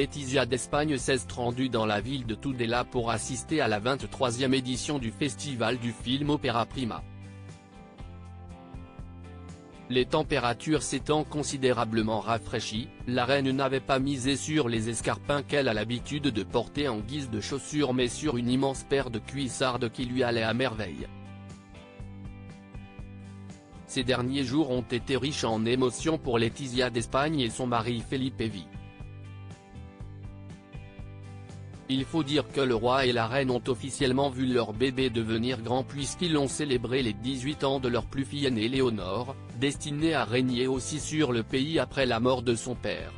Letizia d'Espagne s'est rendue dans la ville de Tudela pour assister à la 23e édition du Festival du film Opera Prima. Les températures s'étant considérablement rafraîchies, la reine n'avait pas misé sur les escarpins qu'elle a l'habitude de porter en guise de chaussures mais sur une immense paire de cuissardes qui lui allait à merveille. Ces derniers jours ont été riches en émotions pour Letizia d'Espagne et son mari Felipe V. Il faut dire que le roi et la reine ont officiellement vu leur bébé devenir grand puisqu'ils ont célébré les 18 ans de leur plus fille aînée Léonore, destinée à régner aussi sur le pays après la mort de son père.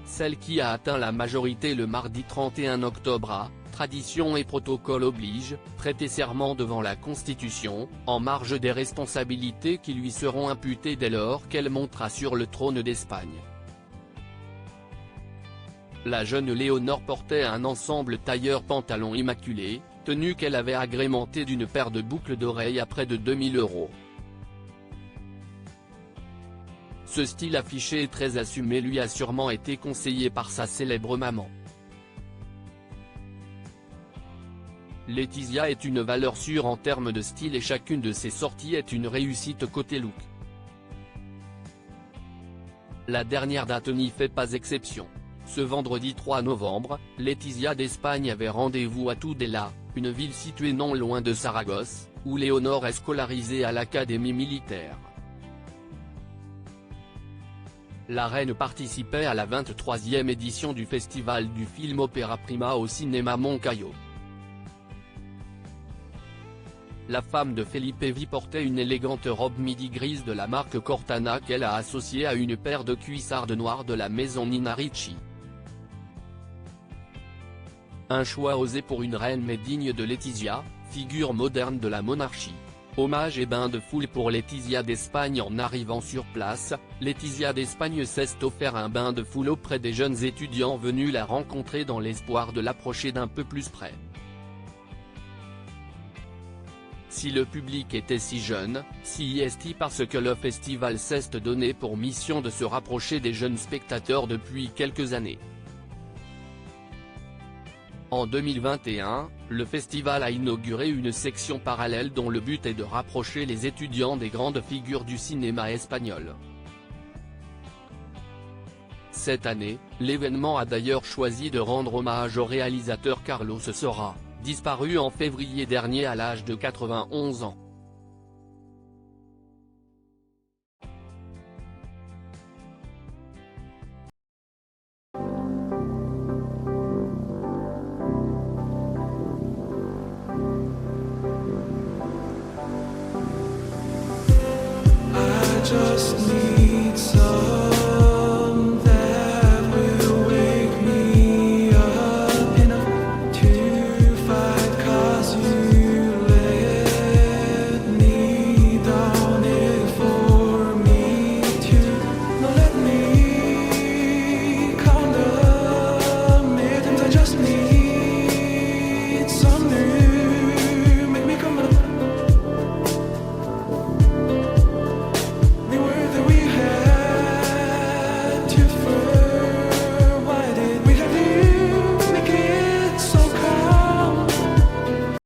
Celle qui a atteint la majorité le mardi 31 octobre a, tradition et protocole oblige, prêté serment devant la Constitution, en marge des responsabilités qui lui seront imputées dès lors qu'elle montera sur le trône d'Espagne. La jeune Léonore portait un ensemble tailleur-pantalon immaculé, tenue qu'elle avait agrémentée d'une paire de boucles d'oreilles à près de 2000 €. Ce style affiché et très assumé lui a sûrement été conseillé par sa célèbre maman. Letizia est une valeur sûre en termes de style et chacune de ses sorties est une réussite côté look. La dernière date n'y fait pas exception. Ce vendredi 3 novembre, Letizia d'Espagne avait rendez-vous à Tudela, une ville située non loin de Saragosse, où Léonore est scolarisée à l'académie militaire. La reine participait à la 23e édition du festival du film Opera Prima au cinéma Moncayo. La femme de Felipe V portait une élégante robe midi grise de la marque Cortana qu'elle a associée à une paire de cuissardes noires de la maison Nina Ricci. Un choix osé pour une reine mais digne de Letizia, figure moderne de la monarchie. Hommage et bain de foule pour Letizia d'Espagne. En arrivant sur place, Letizia d'Espagne s'est offert un bain de foule auprès des jeunes étudiants venus la rencontrer dans l'espoir de l'approcher d'un peu plus près. Si le public était si jeune, si est parce que le festival s'est donné pour mission de se rapprocher des jeunes spectateurs depuis quelques années. En 2021, le festival a inauguré une section parallèle dont le but est de rapprocher les étudiants des grandes figures du cinéma espagnol. Cette année, l'événement a d'ailleurs choisi de rendre hommage au réalisateur Carlos Saura, disparu en février dernier à l'âge de 91 ans. Just need